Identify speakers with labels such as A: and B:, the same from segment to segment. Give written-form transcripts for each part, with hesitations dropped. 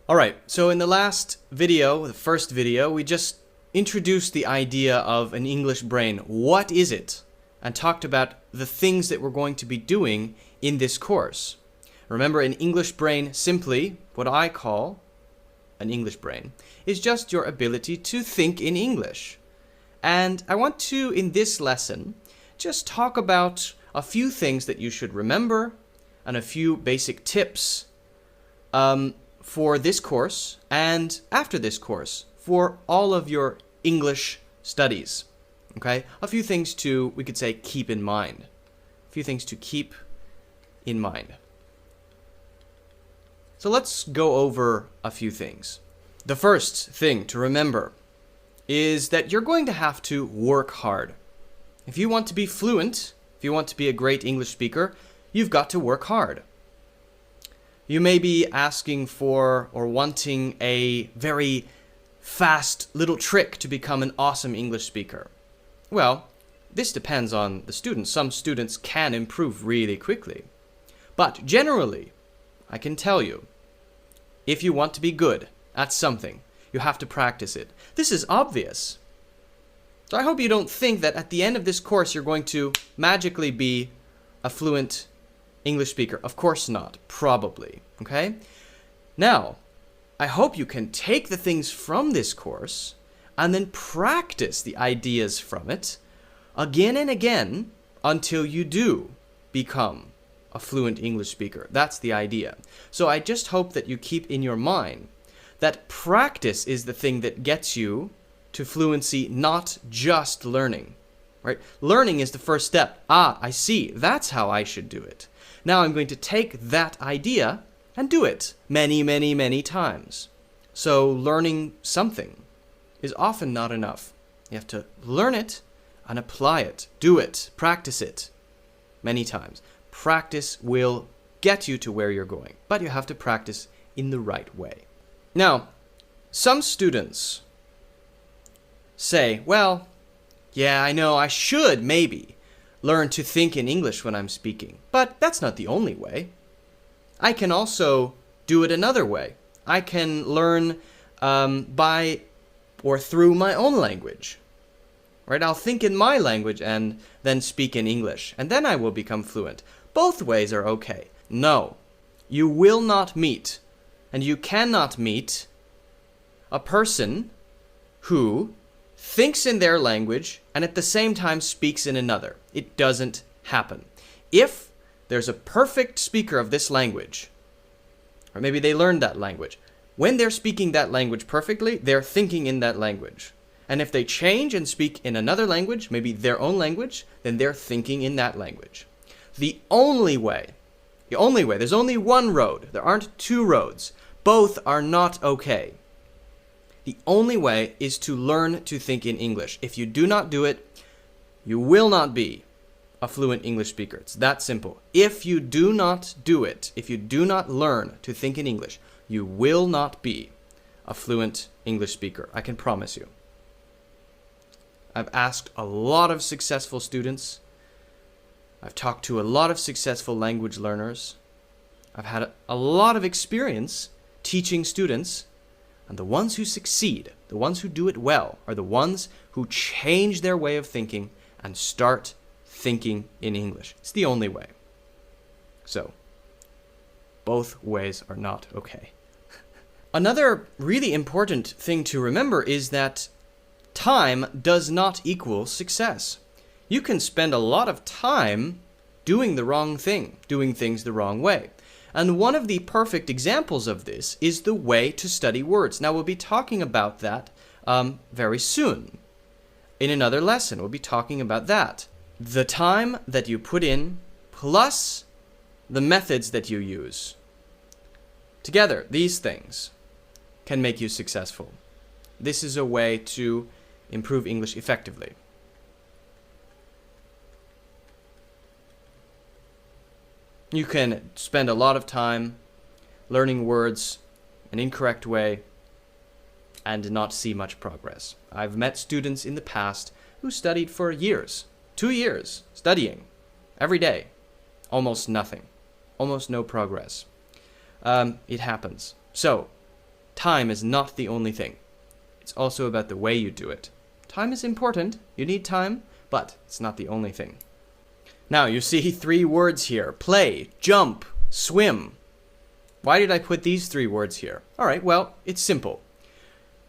A: Alright, so in the last video, the first video, we just introduced the idea of an English brain. What is it? And talked about the things that we're going to be doing in this course. Remember, an English brain, simply, what I call an English brain, is just your ability to think in English. And I want to, in this lesson, just talk about a few things that you should remember and a few basic tips for this course and after this course for all of your English studies. Okay? A few things to, we could say, keep in mind. A few things to keep in mind. So let's go over a few things. The first thing to remember is that you're going to have to work hard. If you want to be fluent, if you want to be a great English speaker, you've got to work hard. You may be asking for or wanting a very fast little trick to become an awesome English speaker. Well, this depends on the student. Some students can improve really quickly. But generally, I can tell you, if you want to be good at something, you have to practice it. This is obvious. So I hope you don't think that at the end of this course you're going to magically be a fluent English speaker. Of course not. Probably. Okay? Now, I hope you can take the things from this course and then practice the ideas from it again and again until you do become a fluent English speaker. That's the idea. So I just hope that you keep in your mind that practice is the thing that gets you to fluency, not just learning. Right? Learning is the first step. Ah, I see. That's how I should do it. Now I'm going to take that idea and do it many, many, many times. So learning something is often not enough. You have to learn it and apply it. Do it. Practice it many times. Practice will get you to where you're going, but you have to practice in the right way. Now, some students say, well, yeah, I know I should maybe learn to think in English when I'm speaking, but that's not the only way. I can also do it another way. I can learn by or through my own language. Right? I'll think in my language and then speak in English, and then I will become fluent. Both ways are okay. No, you will not meet, and you cannot meet a person who thinks in their language and at the same time speaks in another. It doesn't happen. If there's a perfect speaker of this language, or maybe they learned that language, when they're speaking that language perfectly, they're thinking in that language. And if they change and speak in another language, maybe their own language, then they're thinking in that language. The only way, there's only one road. There aren't two roads. Both are not okay. The only way is to learn to think in English. If you do not do it, you will not be a fluent English speaker. It's that simple. If you do not do it, if you do not learn to think in English, you will not be a fluent English speaker. I can promise you. I've asked a lot of successful students. I've talked to a lot of successful language learners. I've had a lot of experience teaching students. And the ones who succeed, the ones who do it well, are the ones who change their way of thinking and start thinking in English. It's the only way. So, both ways are not okay. Another really important thing to remember is that time does not equal success. You can spend a lot of time doing the wrong thing, doing things the wrong way. And one of the perfect examples of this is the way to study words. Now, we'll be talking about that very soon. In another lesson, we'll be talking about that. The time that you put in plus the methods that you use. Together, these things can make you successful. This is a way to improve English effectively. You can spend a lot of time learning words an incorrect way and not see much progress. I've met students in the past who studied for years, 2 years, studying every day, almost nothing, almost no progress. It happens. So, time is not the only thing. It's also about the way you do it. Time is important. You need time, but it's not the only thing. Now, you see 3 words here. Play, jump, swim. Why did I put these 3 words here? All right, well, it's simple.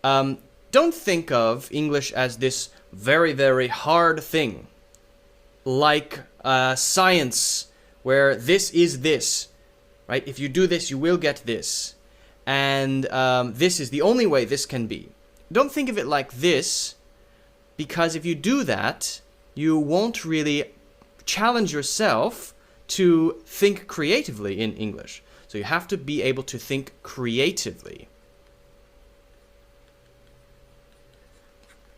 A: Don't think of English as this very, very hard thing, like science, where this is this, right? If you do this, you will get this. And this is the only way this can be. Don't think of it like this, because if you do that, you won't really challenge yourself to think creatively in English. So you have to be able to think creatively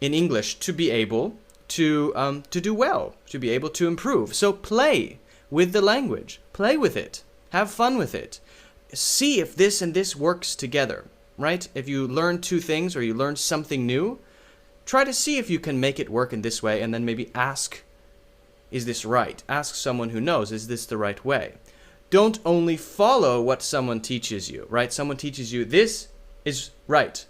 A: in English to be able to do well, to be able to improve. So play with the language. Play with it. Have fun with it. See if this and this works together, right? If you learn 2 things or you learn something new, try to see if you can make it work in this way, and then maybe ask, is this right? Ask someone who knows, is this the right way? Don't only follow what someone teaches you, right? Someone teaches you this is right.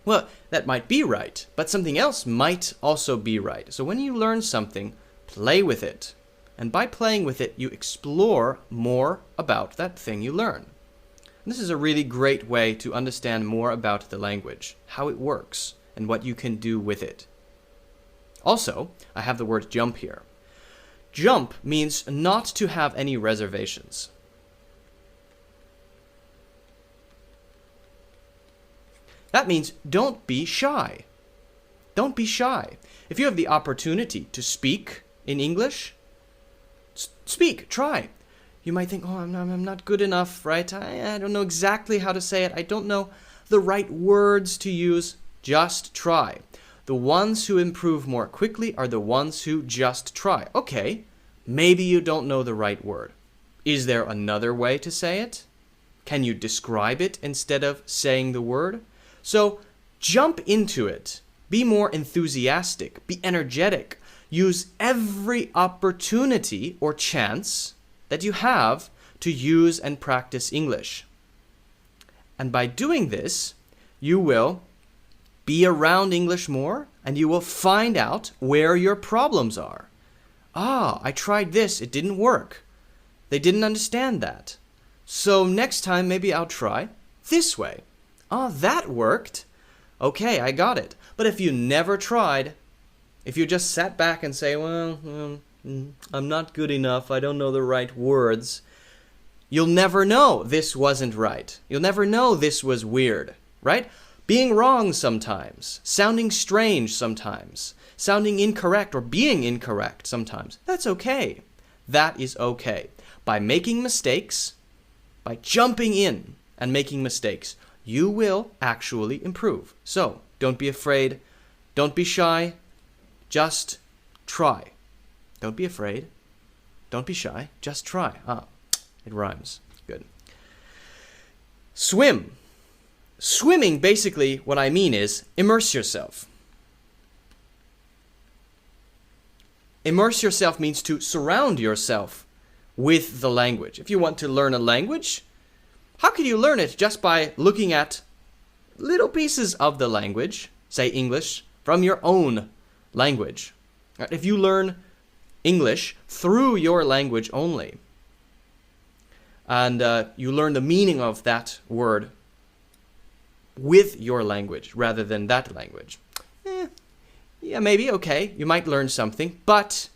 A: Well, that might be right, but something else might also be right. So when you learn something, play with it. And by playing with it, you explore more about that thing you learn. And this is a really great way to understand more about the language, how it works, and what you can do with it. Also, I have the word jump here. Jump means not to have any reservations. That means don't be shy. Don't be shy. If you have the opportunity to speak in English, speak, try. You might think, oh, I'm not good enough, right? I don't know exactly how to say it. I don't know the right words to use. Just try. The ones who improve more quickly are the ones who just try. Okay, maybe you don't know the right word. Is there another way to say it? Can you describe it instead of saying the word? So jump into it. Be more enthusiastic. Be energetic. Use every opportunity or chance that you have to use and practice English. And by doing this, you will be around English more, and you will find out where your problems are. Ah, I tried this, it didn't work. They didn't understand that. So next time maybe I'll try this way. Ah, that worked. Okay, I got it. But if you never tried, if you just sat back and say, well, I'm not good enough, I don't know the right words, you'll never know this wasn't right. You'll never know this was weird, right? Being wrong sometimes, sounding strange sometimes, sounding incorrect or being incorrect sometimes, that's okay. That is okay. By making mistakes, by jumping in and making mistakes, you will actually improve. So, don't be afraid, don't be shy, just try. Don't be afraid, don't be shy, just try. Ah, it rhymes. Good. Swim. Swimming, basically, what I mean is immerse yourself. Immerse yourself means to surround yourself with the language. If you want to learn a language, how can you learn it just by looking at little pieces of the language, say English, from your own language? If you learn English through your language only, and you learn the meaning of that word with your language rather than that language, yeah, maybe, okay, you might learn something, but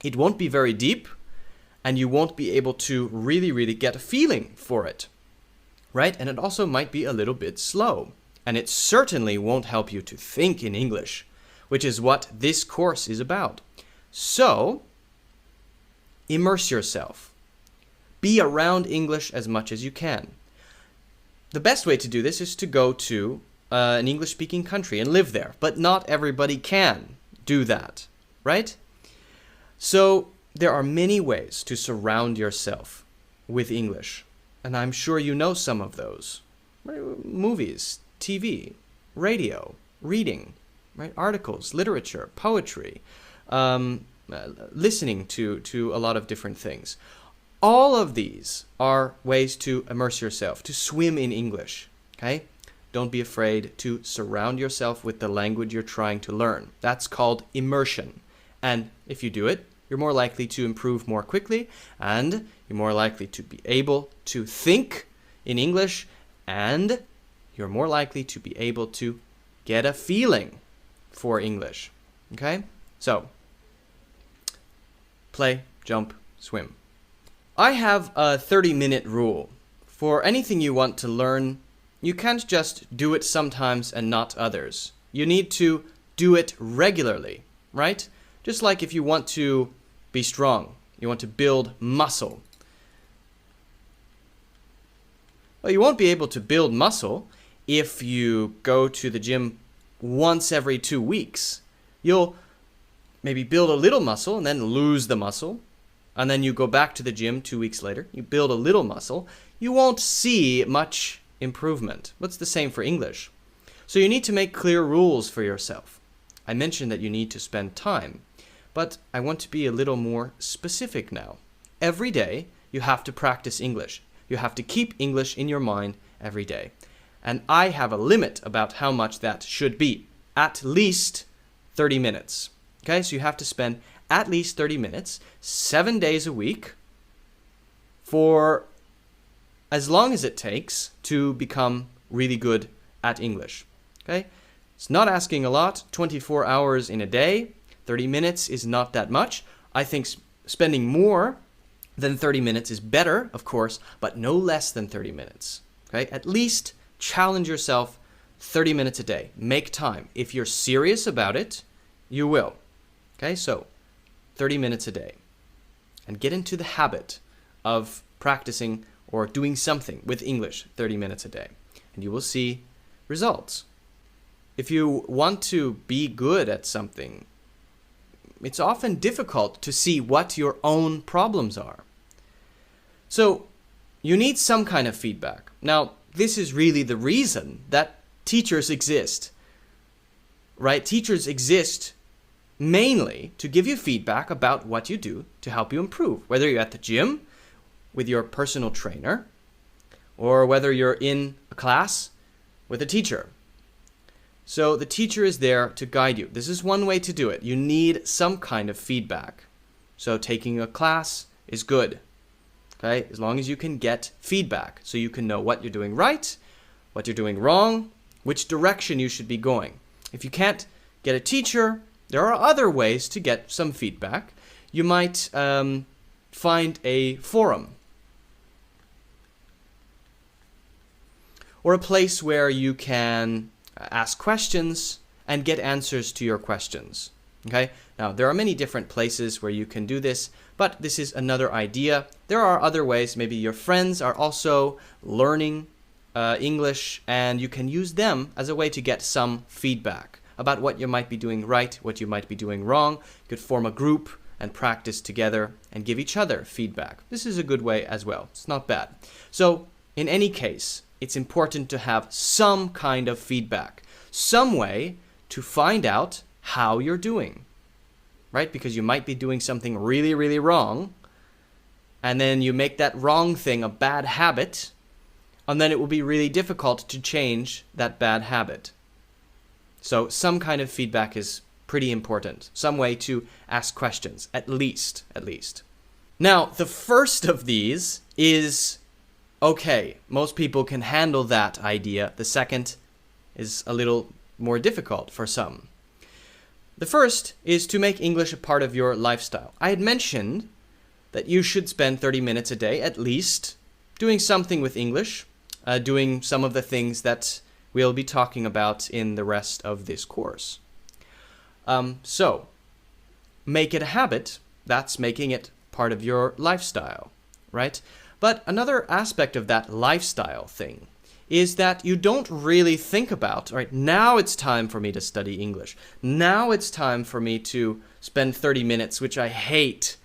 A: it won't be very deep, and you won't be able to really get a feeling for it, right? And it also might be a little bit slow, and it certainly won't help you to think in English, which is what this course is about. So, immerse yourself. Be around English as much as you can. The best way to do this is to go to an English-speaking country and live there, but not everybody can do that, right? So there are many ways to surround yourself with English, and I'm sure you know some of those. Movies, TV, radio, reading, right? Articles, literature, poetry, listening to a lot of different things. All of these are ways to immerse yourself, to swim in English, okay? don't be afraid to surround yourself with the language you're trying to learn. That's called immersion. And if you do it, you're more likely to improve more quickly, and you're more likely to be able to think in English, and you're more likely to be able to get a feeling for English. Okay? So, play, jump, swim. I have a 30-minute rule. For anything you want to learn, you can't just do it sometimes and not others. You need to do it regularly, right? Just like if you want to be strong, you want to build muscle. Well, you won't be able to build muscle if you go to the gym once every 2 weeks. You'll maybe build a little muscle and then lose the muscle. And then you go back to the gym 2 weeks later. You build a little muscle. You won't see much improvement. What's the same for English? So you need to make clear rules for yourself. I mentioned that you need to spend time, but I want to be a little more specific now. Every day, you have to practice English. You have to keep English in your mind every day. And I have a limit about how much that should be. At least 30 minutes. Okay, so you have to spend at least 30 minutes, 7 days a week, for as long as it takes to become really good at English. Okay? It's not asking a lot. 24 hours in a day, 30 minutes is not that much. I think spending more than 30 minutes is better, of course, but no less than 30 minutes. Okay? At least challenge yourself 30 minutes a day. Make time. If you're serious about it, you will. Okay? So 30 minutes a day. And get into the habit of practicing or doing something with English 30 minutes a day. And you will see results. If you want to be good at something, it's often difficult to see what your own problems are. So you need some kind of feedback. Now, this is really the reason that teachers exist. Right? Teachers exist mainly to give you feedback about what you do to help you improve. Whether you're at the gym with your personal trainer, or whether you're in a class with a teacher. So the teacher is there to guide you. This is one way to do it. You need some kind of feedback. So taking a class is good. Okay? As long as you can get feedback, so you can know what you're doing right, what you're doing wrong, which direction you should be going. If you can't get a teacher, there are other ways to get some feedback. You might find a forum, or a place where you can ask questions and get answers to your questions. Okay? Now, there are many different places where you can do this, but this is another idea. There are other ways. Maybe your friends are also learning English, and you can use them as a way to get some feedback about what you might be doing right, what you might be doing wrong. You could form a group and practice together and give each other feedback. This is a good way as well. It's not bad. So, in any case, it's important to have some kind of feedback, some way to find out how you're doing, right? Because you might be doing something really, really wrong, and then you make that wrong thing a bad habit, and then it will be really difficult to change that bad habit. So some kind of feedback is pretty important. Some way to ask questions, at least. Now, the first of these is, okay, most people can handle that idea. The second is a little more difficult for some. The first is to make English a part of your lifestyle. I had mentioned that you should spend 30 minutes a day, at least, doing something with English, doing some of the things that we'll be talking about in the rest of this course. So, make it a habit. That's making it part of your lifestyle, right? But another aspect of that lifestyle thing is that you don't really think about, all right, now it's time for me to study English. Now it's time for me to spend 30 minutes, which I hate,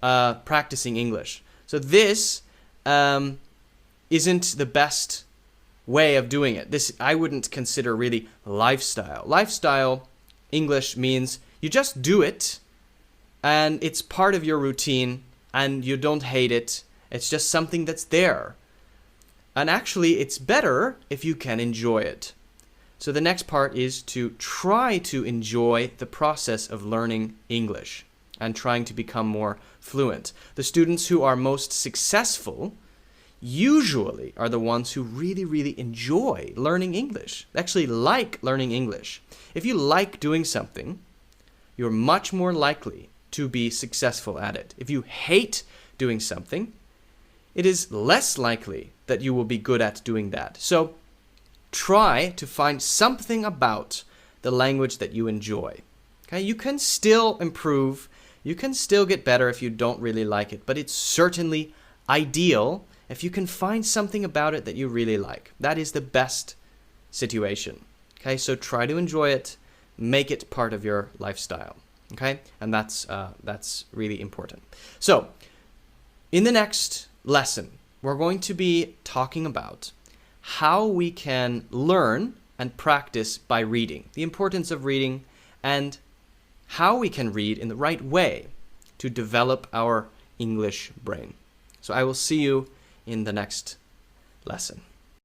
A: practicing English. So this isn't the best way of doing it. This I wouldn't consider really lifestyle. Lifestyle English means you just do it, and it's part of your routine, and you don't hate it. It's just something that's there. And actually, it's better if you can enjoy it. So the next part is to try to enjoy the process of learning English and trying to become more fluent. The students who are most successful usually are the ones who really, really enjoy learning English, actually like learning English. If you like doing something, you're much more likely to be successful at it. If you hate doing something, it is less likely that you will be good at doing that. So try to find something about the language that you enjoy. Okay, you can still improve, you can still get better if you don't really like it, but it's certainly ideal if you can find something about it that you really like. That is the best situation. Okay, so try to enjoy it, make it part of your lifestyle. Okay, and that's really important. So, in the next lesson, we're going to be talking about how we can learn and practice by reading, the importance of reading, and how we can read in the right way to develop our English brain. So I will see you in the next lesson.